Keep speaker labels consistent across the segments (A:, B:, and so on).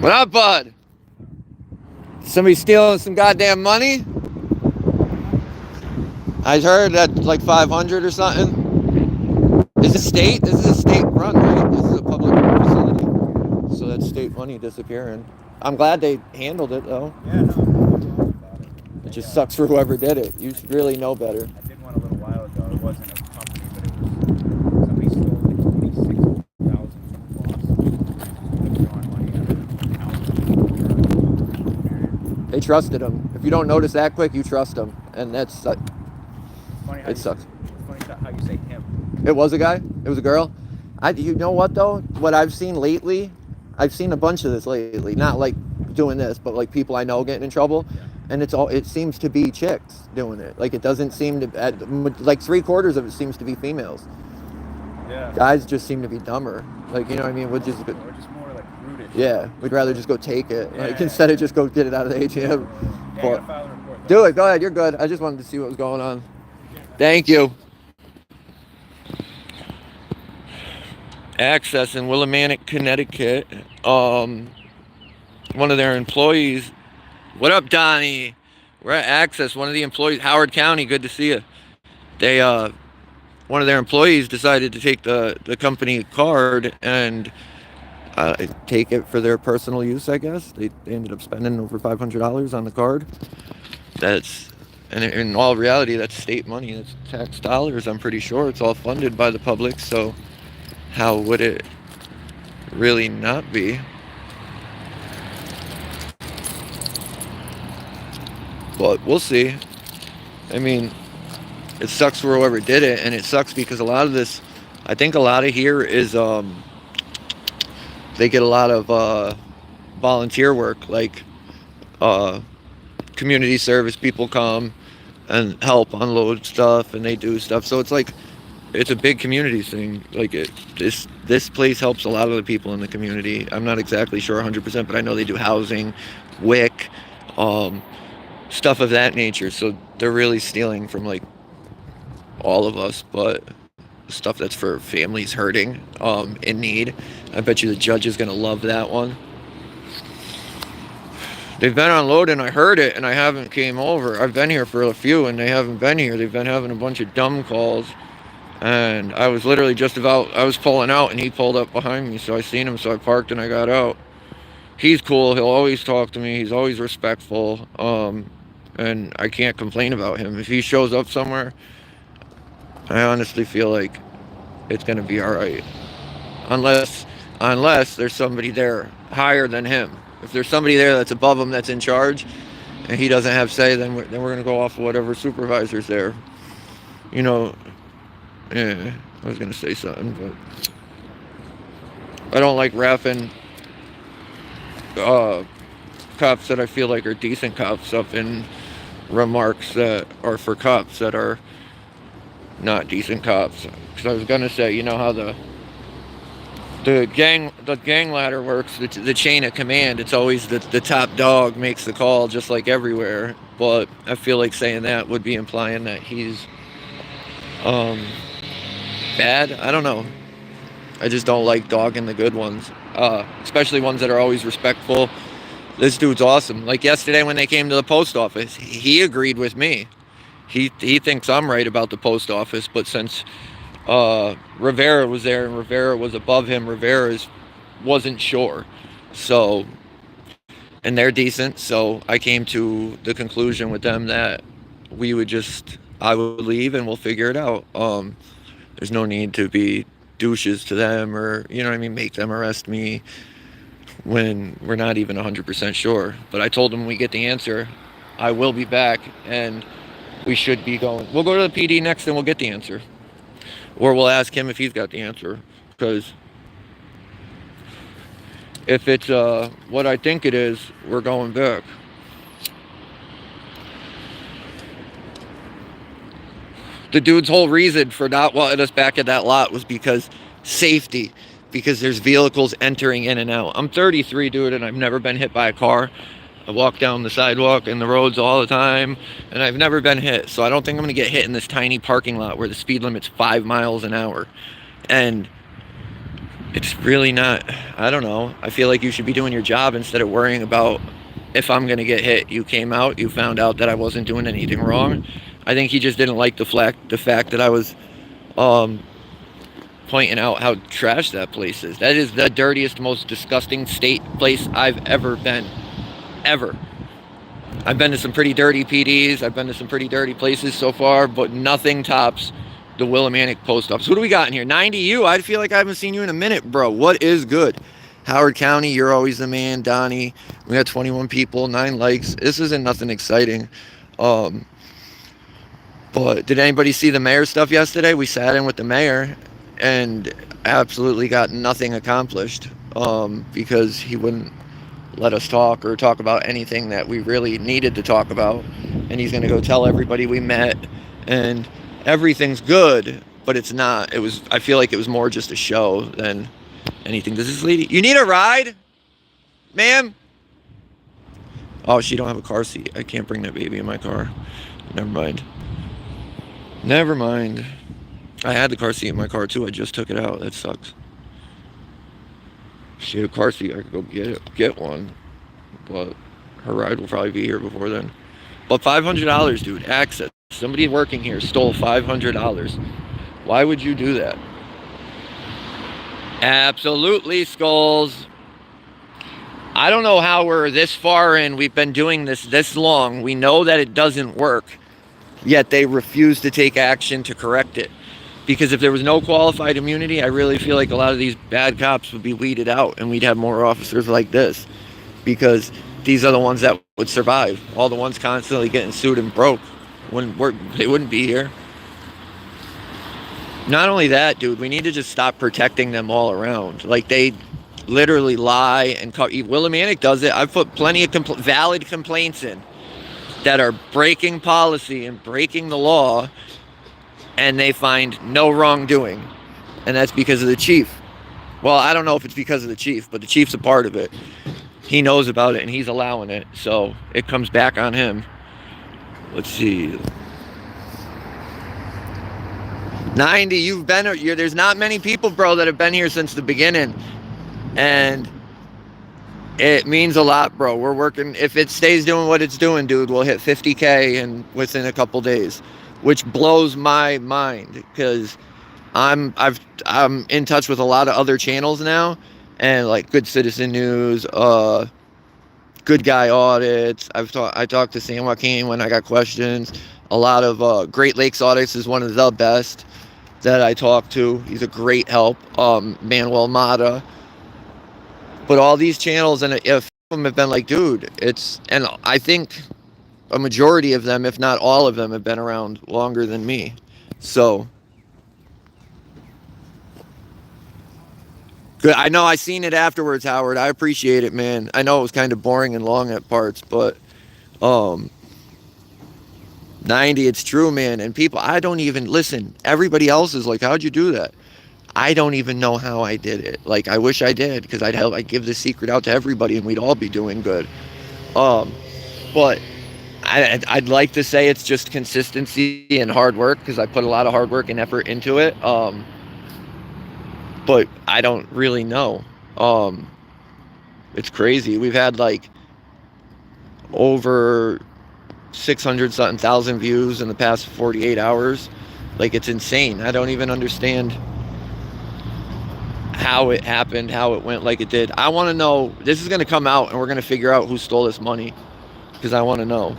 A: What up, bud? Somebody stealing some goddamn money? I heard that like 500 or something. Is this state? This is a state run, right? This is a public facility. So that's state money disappearing. I'm glad they handled it though.
B: Yeah, no, I'm all about it.
A: It just sucks for whoever did it. You really know better.
B: I did one a little while ago. It wasn't a company, but it was somebody stole like 26,000 from the boss. Withdrawing money out of account.
A: They trusted him. If you don't notice that quick, you trust him, and that's
B: It's funny how
A: it sucks.
B: It's funny how you say him.
A: It was a guy. It was a girl. You know what though? What I've seen lately, I've seen a bunch of this lately. Not like doing this, but like people I know getting in trouble,
B: Yeah.
A: and it seems to be chicks doing it. Like it doesn't seem to like 3/4 of it seems to be females.
B: Yeah.
A: Guys just seem to be dumber. Like you know what I mean?
B: Or just more like rooted.
A: Yeah, we'd rather just go take it.
B: Yeah,
A: Like instead of just go get it out of the ATM.
B: Yeah, I gotta file a report.
A: Do it. Go ahead. You're good. I just wanted to see what was going on. Thank you. Access in Willimantic, Connecticut. One of their employees. What up, Donnie? We're at Access. One of the employees, Howard County. Good to see you. They one of their employees decided to take the company card and take it for their personal use. I guess they ended up spending over $500 on the card. And in all reality, that's state money. That's tax dollars. I'm pretty sure it's all funded by the public. So how would it really not be? But we'll see. I mean, it sucks for whoever did it, and it sucks because a lot of this, I think a lot of here is they get a lot of volunteer work, like community service people come and help unload stuff, and they do stuff. So it's like it's a big community thing. Like this place helps a lot of the people in the community. I'm not exactly sure 100%, but I know they do housing, WIC, stuff of that nature. So they're really stealing from like all of us, but stuff that's for families hurting, in need. I bet you the judge is gonna love that one. They've been unloading. I heard it, and I haven't came over. I've been here for a few, and they haven't been here. They've been having a bunch of dumb calls, and I was literally I was pulling out, and he pulled up behind me, so I seen him, so I parked and I got out. He's cool. He'll always talk to me. He's always respectful, and I can't complain about him. If he shows up somewhere, I honestly feel like it's gonna be all right, unless there's somebody there higher than him. If there's somebody there that's above him, that's in charge, and he doesn't have say, then we're gonna go off of whatever supervisor's there. You know, yeah, I was gonna say something, but I don't like wrapping cops that I feel like are decent cops up in remarks that are for cops that are not decent cops. Because I was gonna say, you know how the gang ladder works, the chain of command. It's always the top dog makes the call, just like everywhere. But I feel like saying that would be implying that he's bad. I don't know. I just don't like dogging the good ones, especially ones that are always respectful. This dude's awesome. Like yesterday when they came to the post office, he agreed with me. He thinks I'm right about the post office, but since Rivera was there and Rivera was above him, Rivera wasn't sure. So, and they're decent, so I came to the conclusion with them that I would leave and we'll figure it out. There's no need to be douches to them, or you know what I mean, make them arrest me when we're not even 100% sure. But I told them when we get the answer, I will be back, and we should be going. We'll go to the PD next and we'll get the answer. Or we'll ask him if he's got the answer. Because if it's what I think it is, we're going back. The dude's whole reason for not wanting us back at that lot was because safety. Because there's vehicles entering in and out. I'm 33, dude, and I've never been hit by a car. I walk down the sidewalk and the roads all the time, and I've never been hit. So I don't think I'm going to get hit in this tiny parking lot where the speed limit's 5 miles an hour. And it's really not. I don't know. I feel like you should be doing your job instead of worrying about if I'm going to get hit. You came out, you found out that I wasn't doing anything wrong. I think he just didn't like the fact that I was um, pointing out how trash that place is. That is the dirtiest, most disgusting state place I've ever been. Ever. I've been to some pretty dirty PDs. I've been to some pretty dirty places so far, but nothing tops the Willimantic post office. Who do we got in here? 90U. I feel like I haven't seen you in a minute, bro. What is good? Howard County, you're always the man. Donnie, we got 21 people, 9 likes. This isn't nothing exciting. But did anybody see the mayor stuff yesterday? We sat in with the mayor and absolutely got nothing accomplished because he wouldn't let us talk or talk about anything that we really needed to talk about. And he's going to go tell everybody we met and everything's good, but it's not. I feel like it was more just a show than anything. Does this lady, you need a ride, ma'am? Oh, she don't have a car seat. I can't bring that baby in my car. Never mind. I had the car seat in my car too. I just took it out. That sucks. If she had a car seat, I could go get one. But her ride will probably be here before then. But $500, dude, access. Somebody working here stole $500. Why would you do that? Absolutely, Skulls. I don't know how we're this far in. We've been doing this long. We know that it doesn't work. Yet they refuse to take action to correct it. Because if there was no qualified immunity, I really feel like a lot of these bad cops would be weeded out and we'd have more officers like this. Because these are the ones that would survive. All the ones constantly getting sued and broke they wouldn't be here. Not only that, dude, we need to just stop protecting them all around. Like, they literally lie and Willimantic does it. I've put plenty of valid complaints in that are breaking policy and breaking the law, and they find no wrongdoing. And that's because of the chief. Well, I don't know if it's because of the chief, but the chief's a part of it. He knows about it and he's allowing it, so it comes back on him. Let's see. 90, there's not many people, bro, that have been here since the beginning. And it means a lot, bro. We're working. If it stays doing what it's doing, dude, we'll hit 50K within a couple days, which blows my mind because I'm in touch with a lot of other channels now, and like Good Citizen News, Good Guy Audits. I talked to San Joaquin when I got questions. A lot of Great Lakes Audits is one of the best that I talk to. He's a great help. Manuel Mata. But all these channels, and if them have been like, dude, and I think a majority of them, if not all of them, have been around longer than me. So good. I know I seen it afterwards, Howard. I appreciate it, man. I know it was kind of boring and long at parts, but 90, it's true, man. And people, I don't even listen. Everybody else is like, how'd you do that? I don't even know how I did it. Like, I wish I did, because I'd give this secret out to everybody and we'd all be doing good. But I'd like to say it's just consistency and hard work, because I put a lot of hard work and effort into it. But I don't really know. It's crazy. We've had like over 600 something thousand views in the past 48 hours. Like, it's insane. I don't even understand how it happened, how it went like it did. I want to know. This is going to come out and we're going to figure out who stole this money, because I want to know.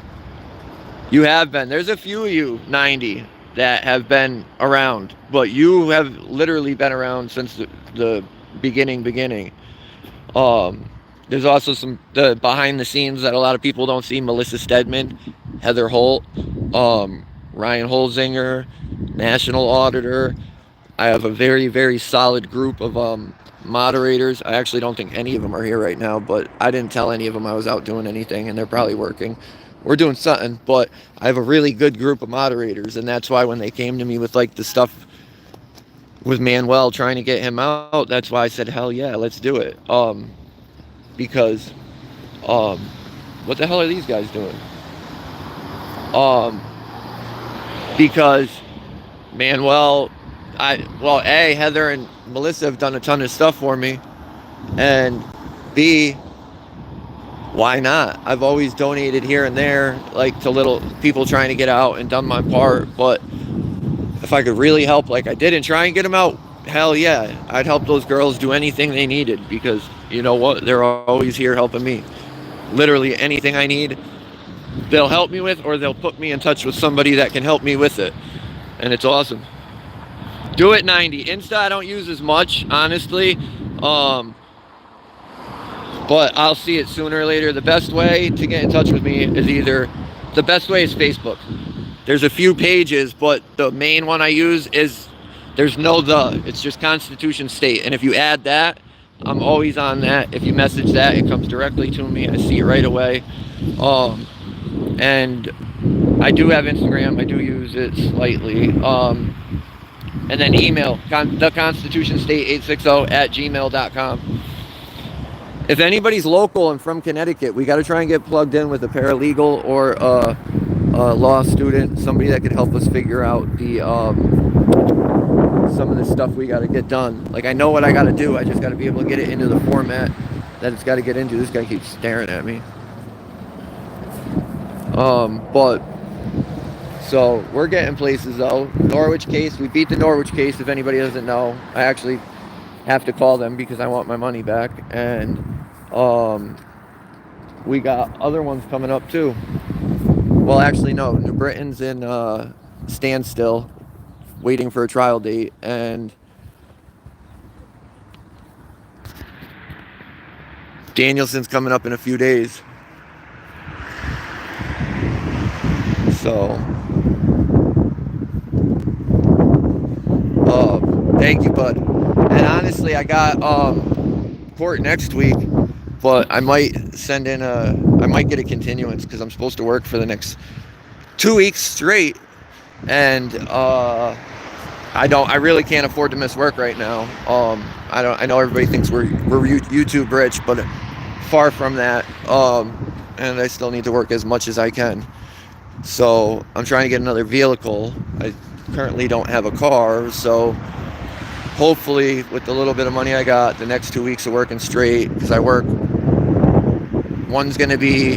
A: You have been. There's a few of you, 90, that have been around, but you have literally been around since the beginning. There's also the behind the scenes that a lot of people don't see. Melissa Stedman, Heather Holt, Ryan Holzinger, National Auditor. I have a very, very solid group of moderators. I actually don't think any of them are here right now, but I didn't tell any of them I was out doing anything, and they're probably working. We're doing something, but I have a really good group of moderators, and that's why when they came to me with like the stuff with Manuel trying to get him out, that's why I said, hell yeah, let's do it. Because what the hell are these guys doing? Because Manuel well, A, Heather and Melissa have done a ton of stuff for me, and B, why not? I've always donated here and there, like to little people trying to get out, and done my part. But if I could really help, like I did, and try and get them out, hell yeah, I'd help those girls do anything they needed, because you know what? They're always here helping me. Literally anything I need, they'll help me with, or they'll put me in touch with somebody that can help me with it. And it's awesome. Do it 90. Insta I don't use as much, honestly. But I'll see it sooner or later. The best way to get in touch with me is the best way is Facebook. There's a few pages, but the main one I use is, there's no it's just Constitution State. And if you add that, I'm always on that. If you message that, it comes directly to me. I see it right away. And I do have Instagram. I do use it slightly. And then email, TheConstitutionState860@gmail.com. If anybody's local and from Connecticut, we got to try and get plugged in with a paralegal or a law student, somebody that could help us figure out the some of the stuff we got to get done. Like, I know what I got to do. I just got to be able to get it into the format that it's got to get into. This guy keeps staring at me. But so we're getting places though. Norwich case, we beat the Norwich case. If anybody doesn't know, I actually have to call them because I want my money back. And we got other ones coming up too. Well, actually, no. New Britain's in standstill, waiting for a trial date, and Danielson's coming up in a few days. So, thank you, bud. And honestly, I got court next week, but I might get a continuance because I'm supposed to work for the next 2 weeks straight, and I really can't afford to miss work right now. I know everybody thinks we're YouTube rich, but far from that. And I still need to work as much as I can. So I'm trying to get another vehicle. I currently don't have a car, so hopefully with the little bit of money I got, the next 2 weeks of working straight, because I work, one's going to be,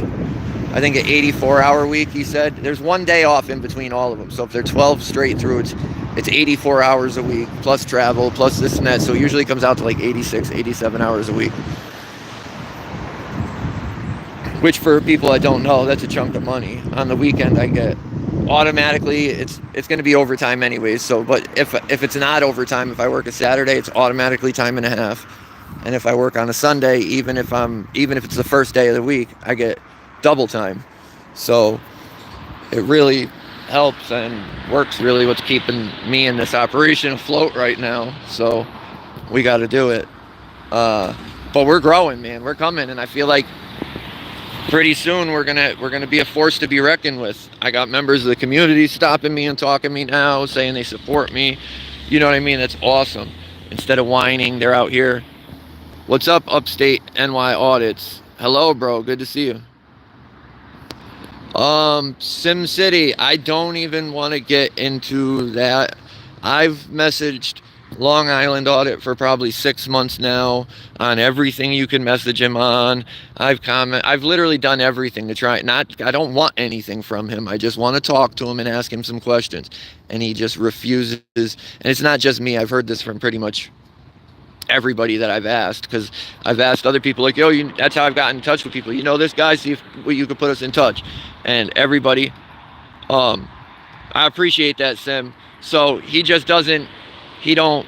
A: I think, an 84-hour week, he said. There's 1 day off in between all of them. So if they're 12 straight through, it's 84 hours a week, plus travel, plus this and that. So it usually comes out to like 86, 87 hours a week. Which, for people that don't know, that's a chunk of money. On the weekend, I get automatically, it's going to be overtime anyways. So, but if it's not overtime, if I work a Saturday, it's automatically time and a half. And if I work on a Sunday, even if it's the first day of the week, I get double time. So it really helps and works, really what's keeping me in this operation afloat right now. So we got to do it. But we're growing, man. We're coming, and I feel like pretty soon we're gonna be a force to be reckoned with. I got members of the community stopping me and talking to me now, saying they support me. You know what I mean? That's awesome. Instead of whining, they're out here. What's up, Upstate NY Audits? Hello, bro. Good to see you. Sim City, I don't even want to get into that. I've messaged Long Island Audit for probably 6 months now on everything you can message him on. I've literally done everything to try. I don't want anything from him. I just want to talk to him and ask him some questions. And he just refuses. And it's not just me. I've heard this from pretty much everybody that I've asked, because I've asked other people, like, yo, that's how I've gotten in touch with people. You know this guy, see if you could put us in touch. And everybody, I appreciate that, Sim. So he just doesn't, he don't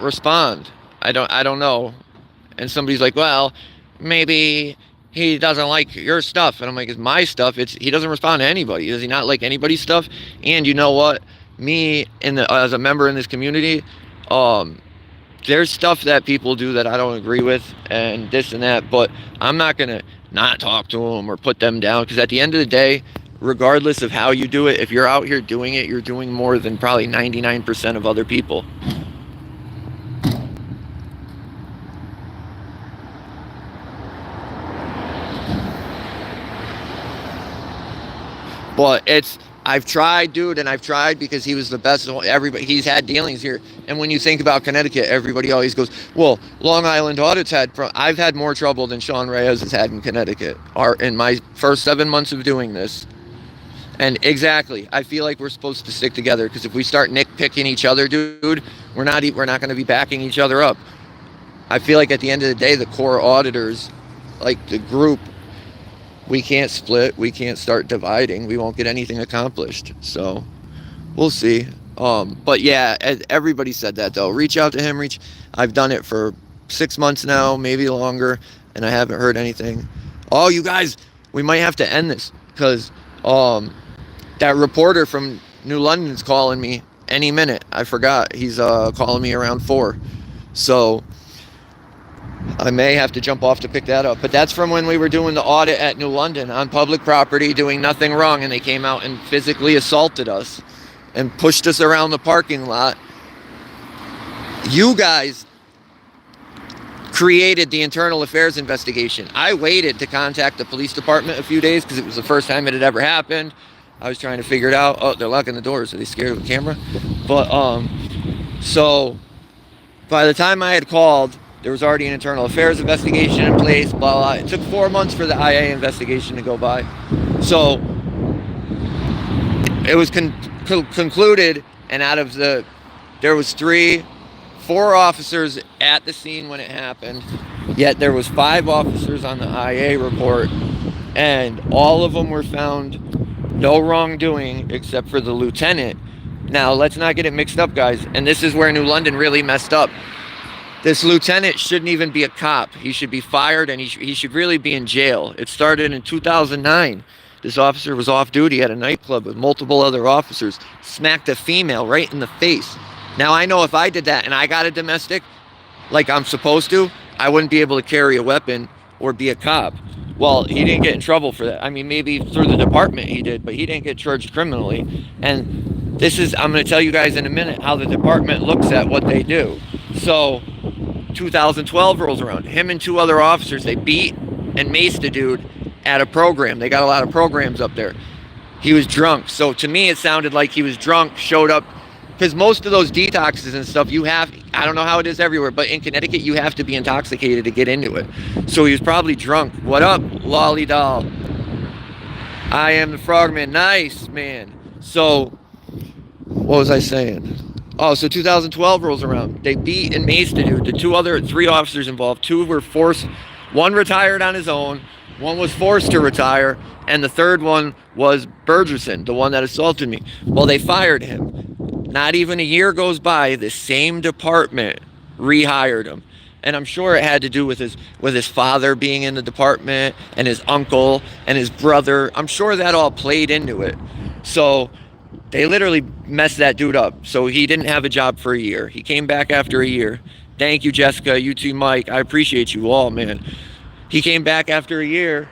A: respond. I don't know. And somebody's like, well, maybe he doesn't like your stuff. And I'm like, it's my stuff. He doesn't respond to anybody. Does he not like anybody's stuff? And you know what? Me as a member in this community, there's stuff that people do that I don't agree with, and this and that, but I'm not gonna not talk to them or put them down, because at the end of the day, regardless of how you do it, if you're out here doing it, you're doing more than probably 99% of other people. But I've tried, dude, and I've tried because he was the best. Everybody, he's had dealings here. And when you think about Connecticut, everybody always goes, well, Long Island Audit's I've had more trouble than Sean Reyes has had in Connecticut in my first 7 months of doing this. And exactly, I feel like we're supposed to stick together, because if we start nitpicking each other, dude, we're not going to be backing each other up. I feel like at the end of the day, the core auditors, like the group, we can't split. We can't start dividing. We won't get anything accomplished. So we'll see. But yeah, everybody said that though. Reach out to him. I've done it for 6 months now, maybe longer, and I haven't heard anything. Oh, you guys, we might have to end this, because that reporter from New London's calling me any minute. I forgot. He's calling me around 4. So I may have to jump off to pick that up. But that's from when we were doing the audit at New London on public property, doing nothing wrong, and they came out and physically assaulted us and pushed us around the parking lot. You guys created the internal affairs investigation. I waited to contact the police department a few days because it was the first time it had ever happened. I was trying to figure it out. Oh, they're locking the doors. Are they scared of the camera? But so by the time I had called, there was already an internal affairs investigation in place, blah, blah. It took 4 months for the IA investigation to go by. So it was concluded, and out of there was 4 officers at the scene when it happened, yet there was 5 officers on the IA report, and all of them were found no wrongdoing except for the lieutenant. Now, let's not get it mixed up, guys, and this is where New London really messed up. This lieutenant shouldn't even be a cop. He should be fired, and he should really be in jail. It started in 2009. This officer was off duty at a nightclub with multiple other officers, smacked a female right in the face. Now, I know if I did that and I got a domestic, like I'm supposed to, I wouldn't be able to carry a weapon or be a cop. Well, he didn't get in trouble for that. I mean, maybe through the department he did, but he didn't get charged criminally. And I'm going to tell you guys in a minute how the department looks at what they do. So 2012 rolls around. Him and 2 other officers, they beat and maced a dude at a program. They got a lot of programs up there. He was drunk. So to me, it sounded like he was drunk, showed up, because most of those detoxes and stuff, I don't know how it is everywhere, but in Connecticut, you have to be intoxicated to get into it. So he was probably drunk. What up, Lolly Doll? I am the Frogman. Nice, man. So what was I saying? Oh, so 2012 rolls around. They beat and maced a dude. The 3 officers involved. 2 were forced. 1 retired on his own. 1 was forced to retire. And the 3rd one was Burgerson, the one that assaulted me. Well, they fired him. Not even a year goes by, the same department rehired him. And I'm sure it had to do with his father being in the department, and his uncle and his brother. I'm sure that all played into it. So they literally messed that dude up. So he didn't have a job for a year. He came back after a year. Thank you, Jessica. You too, Mike. I appreciate you all, man. He came back after a year,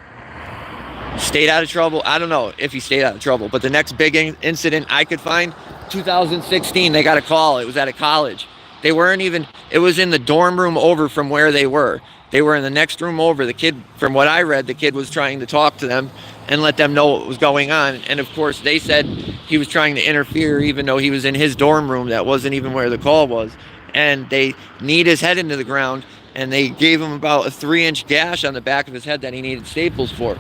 A: stayed out of trouble. I don't know if he stayed out of trouble, but the next big incident I could find, 2016, they got a call. It was at a college. It was in the dorm room over from where they were. They were in the next room over. The kid, from what I read, the kid was trying to talk to them and let them know what was going on. And of course, they said he was trying to interfere, even though he was in his dorm room. That wasn't even where the call was. And they kneed his head into the ground, and they gave him about a 3-inch gash on the back of his head that he needed staples for.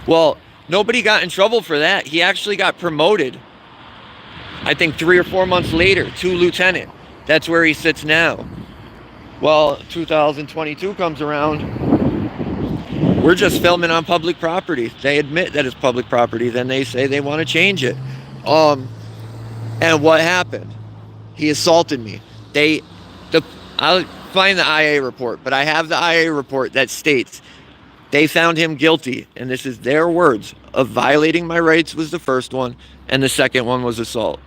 A: Well, nobody got in trouble for that. He actually got promoted, I think 3 or 4 months later, to lieutenant. That's where he sits now. Well, 2022 comes around. We're just filming on public property. They admit that it's public property. Then they say they want to change it. And what happened? He assaulted me. I'll find the IA report, but I have the IA report that states they found him guilty, and this is their words, of violating my rights was the first one, and the second one was assault.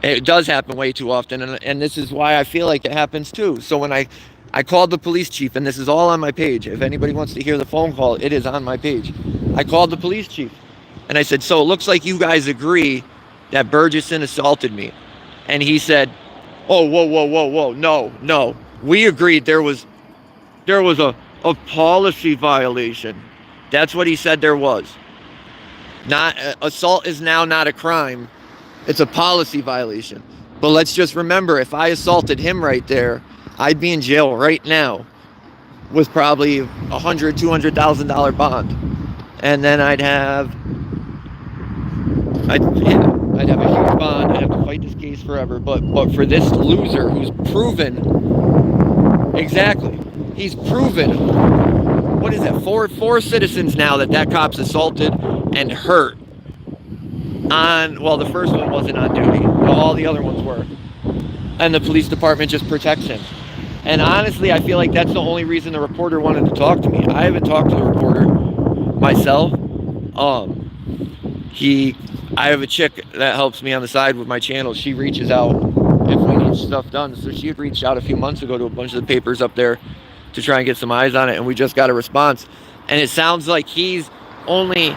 A: It does happen way too often, and this is why I feel like it happens too. So when I called the police chief, and this is all on my page. If anybody wants to hear the phone call, it is on my page. I called the police chief, and I said, so it looks like you guys agree that Burgesson assaulted me. And he said, oh, whoa, no. We agreed there was a policy violation. That's what he said there was. Not assault is now not a crime. It's a policy violation. But let's just remember, if I assaulted him right there, I'd be in jail right now with probably $100,000, $200,000 bond, and then I'd have a huge bond. I'd have to fight this case forever. But for this loser who's proven, exactly, he's proven, what is that? Four citizens now that cop's assaulted and hurt. Well, the first one wasn't on duty. All the other ones were. And the police department just protects him. And honestly, I feel like that's the only reason the reporter wanted to talk to me. I haven't talked to the reporter myself. I have a chick that helps me on the side with my channel. She reaches out if we need stuff done. So she had reached out a few months ago to a bunch of the papers up there to try and get some eyes on it. And we just got a response. And it sounds like he's only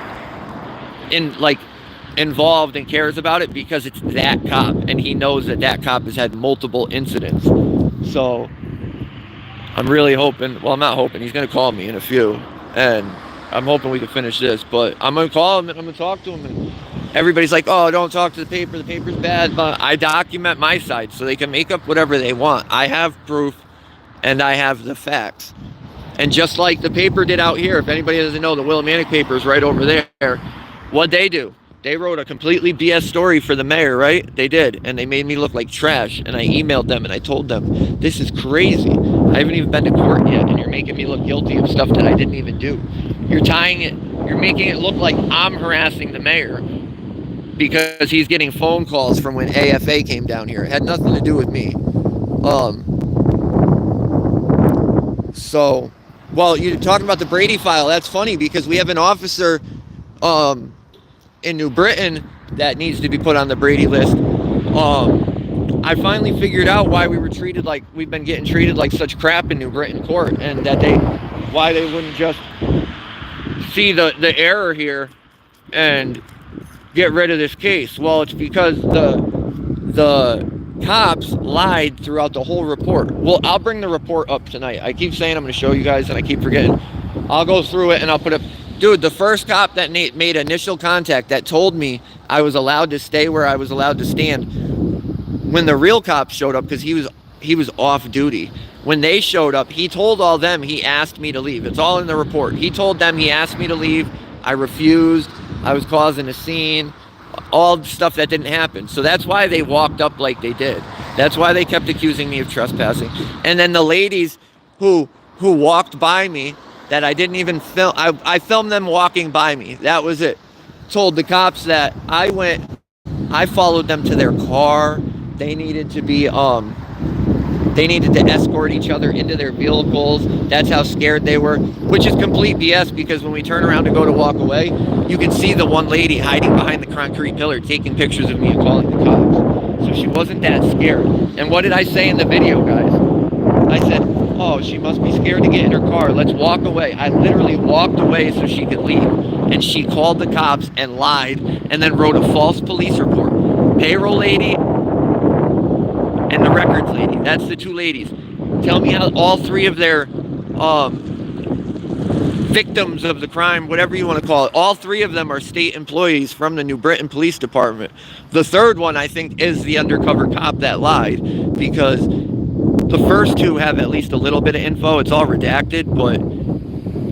A: involved and cares about it because it's that cop, and he knows that cop has had multiple incidents. So I'm really hoping, well, I'm not hoping, he's going to call me in a few, and I'm hoping we can finish this, but I'm going to call him and I'm going to talk to him. And everybody's like, oh, don't talk to the paper's bad, but I document my side so they can make up whatever they want. I have proof and I have the facts. And just like the paper did out here, if anybody doesn't know, the Willimantic paper is right over there. What'd they do? They wrote a completely BS story for the mayor, right? They did. And they made me look like trash. And I emailed them and I told them, this is crazy. I haven't even been to court yet, and you're making me look guilty of stuff that I didn't even do. You're making it look like I'm harassing the mayor because he's getting phone calls from when AFA came down here. It had nothing to do with me. Well, you're talking about the Brady file. That's funny because we have an officer in New Britain that needs to be put on the Brady list. I finally figured out why we've been getting treated like such crap in New Britain court, and why they wouldn't just see the error here and get rid of this case. Well, it's because the cops lied throughout the whole report. Well, I'll bring the report up tonight. I keep saying I'm going to show you guys, and I keep forgetting. I'll go through it and I'll put up. Dude, the first cop that made initial contact that told me I was allowed to stay where I was allowed to stand, when the real cops showed up, because he was off duty. When they showed up, he told all them he asked me to leave. It's all in the report. He told them he asked me to leave. I refused. I was causing a scene. All stuff that didn't happen. So that's why they walked up like they did. That's why they kept accusing me of trespassing. And then the ladies who walked by me that I didn't even film, I filmed them walking by me. That was it. Told the cops that I followed them to their car. They needed to escort each other into their vehicles. That's how scared they were, which is complete BS, because when we turn around to go to walk away, you can see the one lady hiding behind the concrete pillar taking pictures of me and calling the cops. So she wasn't that scared. And what did I say in the video, guys? I said, oh, she must be scared to get in her car. Let's walk away. I literally walked away so she could leave. And she called the cops and lied and then wrote a false police report. Payroll lady and the records lady. That's the two ladies. Tell me how all three of their victims of the crime, whatever you want to call it, all three of them are state employees from the New Britain Police Department. The third one, I think, is the undercover cop that lied, because the first two have at least a little bit of info. It's all redacted, but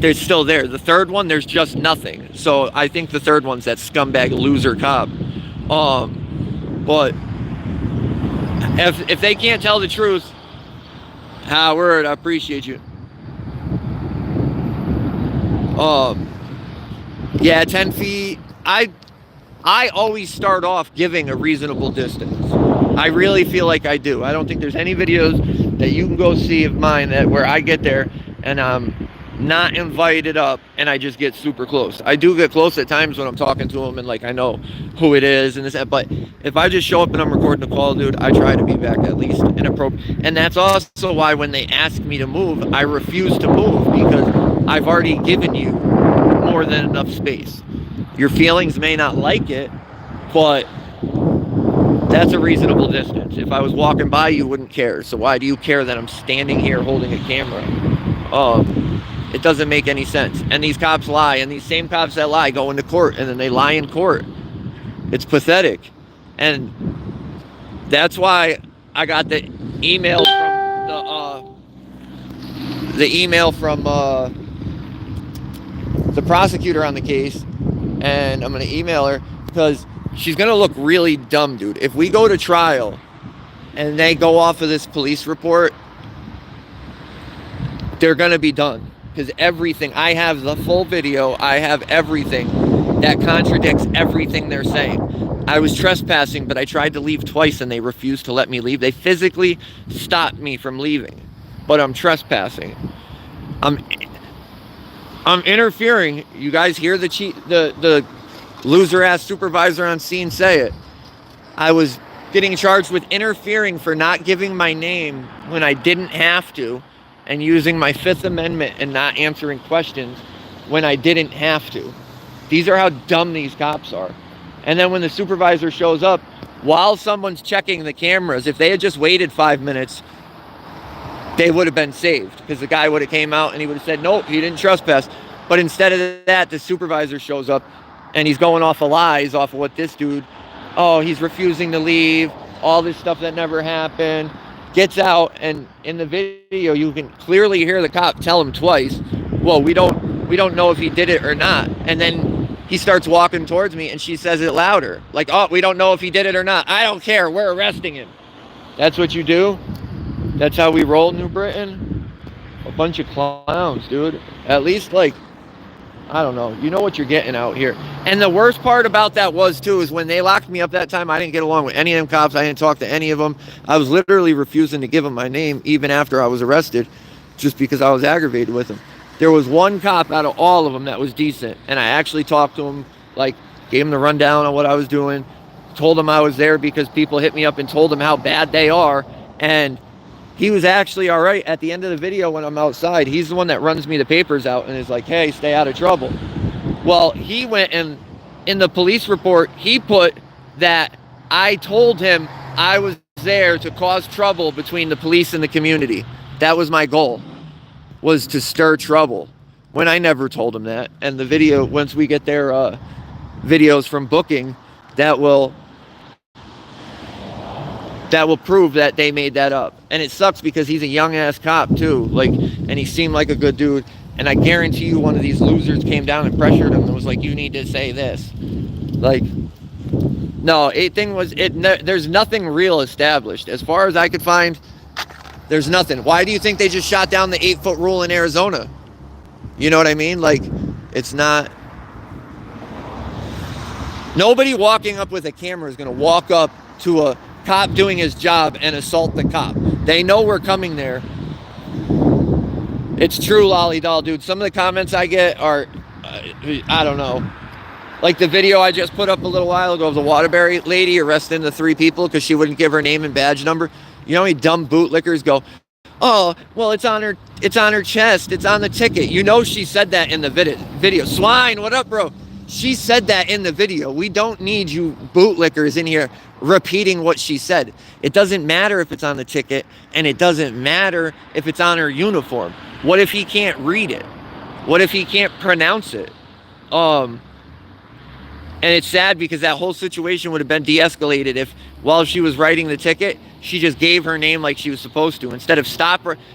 A: they're still there. The third one, there's just nothing. So I think the third one's that scumbag loser cop. But if they can't tell the truth, Howard, I appreciate you. Yeah, 10 feet. I always start off giving a reasonable distance. I really feel like I do. I don't think there's any videos that you can go see of mine where I get there and I'm not invited up and I just get super close. I do get close at times when I'm talking to them and I know who it is and this, but if I just show up and I'm recording a call, dude, I try to be back at least inappropriate. And that's also why when they ask me to move, I refuse to move, because I've already given you more than enough space. Your feelings may not like it, but that's a reasonable distance. If I was walking by, you wouldn't care. So why do you care that I'm standing here holding a camera? It doesn't make any sense. And these cops lie, and these same cops that lie go into court, and then they lie in court. It's pathetic. And that's why I got the email from the prosecutor on the case, and I'm going to email her because she's going to look really dumb, dude. If we go to trial and they go off of this police report, they're going to be done. Because everything, I have the full video, I have everything that contradicts everything they're saying. I was trespassing, but I tried to leave twice and they refused to let me leave. They physically stopped me from leaving, but I'm trespassing. I'm interfering. You guys hear the loser-ass supervisor on scene say it. I was getting charged with interfering for not giving my name when I didn't have to, and using my Fifth Amendment and not answering questions when I didn't have to. These are how dumb these cops are. And then when the supervisor shows up, while someone's checking the cameras, if they had just waited 5 minutes, they would have been saved, because the guy would have came out and he would have said, nope, he didn't trespass. But instead of that, the supervisor shows up and he's going off of lies, off of what this dude, oh, he's refusing to leave, all this stuff that never happened, gets out, and in the video you can clearly hear the cop tell him twice, well, we don't know if he did it or not. And then he starts walking towards me and she says it louder, like, oh, we don't know if he did it or not. I don't care, we're arresting him. That's what you do? That's how we roll, New Britain? A bunch of clowns, dude. At least, like, I don't know. You know what you're getting out here. And the worst part about that was, too, is when they locked me up that time, I didn't get along with any of them cops. I didn't talk to any of them. I was literally refusing to give them my name even after I was arrested, just because I was aggravated with them. There was one cop out of all of them that was decent, and I actually talked to him, like, gave him the rundown on what I was doing, told him I was there because people hit me up and told him how bad they are, and he was actually all right. At the end of the video when I'm outside, he's the one that runs me the papers out and is like, hey, stay out of trouble. Well, he went and in the police report, he put that I told him I was there to cause trouble between the police and the community. That was my goal, was to stir trouble, when I never told him that. And the video, once we get their videos from booking, that will prove that they made that up. And it sucks because he's a young ass cop too, like, and he seemed like a good dude. And I guarantee you one of these losers came down and pressured him and was like, you need to say this. Like, no, there's nothing real established. As far as I could find, there's nothing. Why do you think they just shot down the 8-foot rule in Arizona? You know what I mean? Like, it's not. Nobody walking up with a camera is going to walk up to a cop doing his job and assault the cop. They know we're coming there. It's true, Lolly Doll, dude. Some of the comments I get are, I don't know. Like the video I just put up a little while ago of the Waterbury lady arresting the 3 people because she wouldn't give her name and badge number. You know how many dumb bootlickers go, oh, well, it's on her chest, it's on the ticket. You know she said that in the video. Swine, what up, bro? She said that in the video. We don't need you bootlickers in here repeating what she said. It doesn't matter if it's on the ticket, and it doesn't matter if it's on her uniform. What if he can't read it? What if he can't pronounce it? And it's sad because that whole situation would have been de-escalated if, while she was writing the ticket, she just gave her name like she was supposed to. Instead of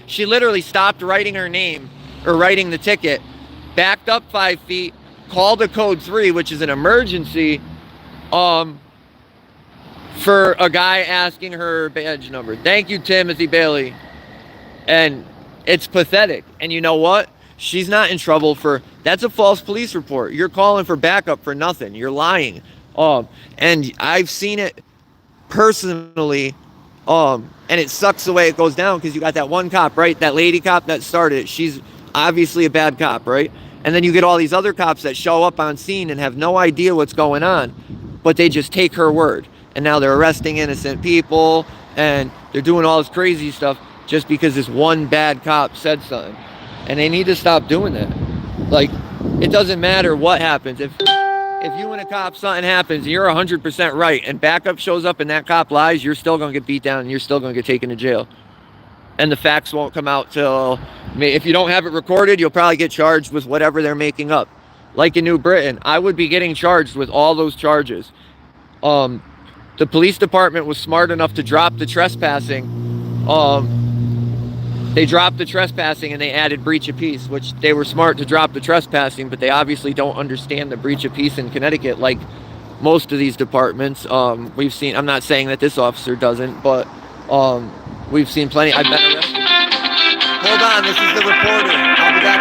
A: she literally stopped writing her name, or writing the ticket, backed up 5 feet, called a code 3, which is an emergency, for a guy asking her badge number. Thank you, Timothy Bailey. And it's pathetic. And you know what? She's not in trouble for, that's a false police report. You're calling for backup for nothing. You're lying. And I've seen it personally. And it sucks the way it goes down because you got that one cop, right? That lady cop that started it. She's obviously a bad cop, right? And then you get all these other cops that show up on scene and have no idea what's going on, but they just take her word. And now they're arresting innocent people and they're doing all this crazy stuff just because this one bad cop said something. And they need to stop doing that. Like, it doesn't matter what happens. If you and a cop, something happens, and you're 100% right, and backup shows up and that cop lies, you're still going to get beat down and you're still going to get taken to jail. And the facts won't come out till If you don't have it recorded, you'll probably get charged with whatever they're making up. Like in New Britain, I would be getting charged with all those charges. The police department was smart enough to drop the trespassing. They dropped the trespassing and they added breach of peace, which they were smart to drop the trespassing, but they obviously don't understand the breach of peace in Connecticut like most of these departments. We've seen, I'm not saying that this officer doesn't, but we've seen plenty. I've been arrested. Hold on, this is the reporter. I'll be back.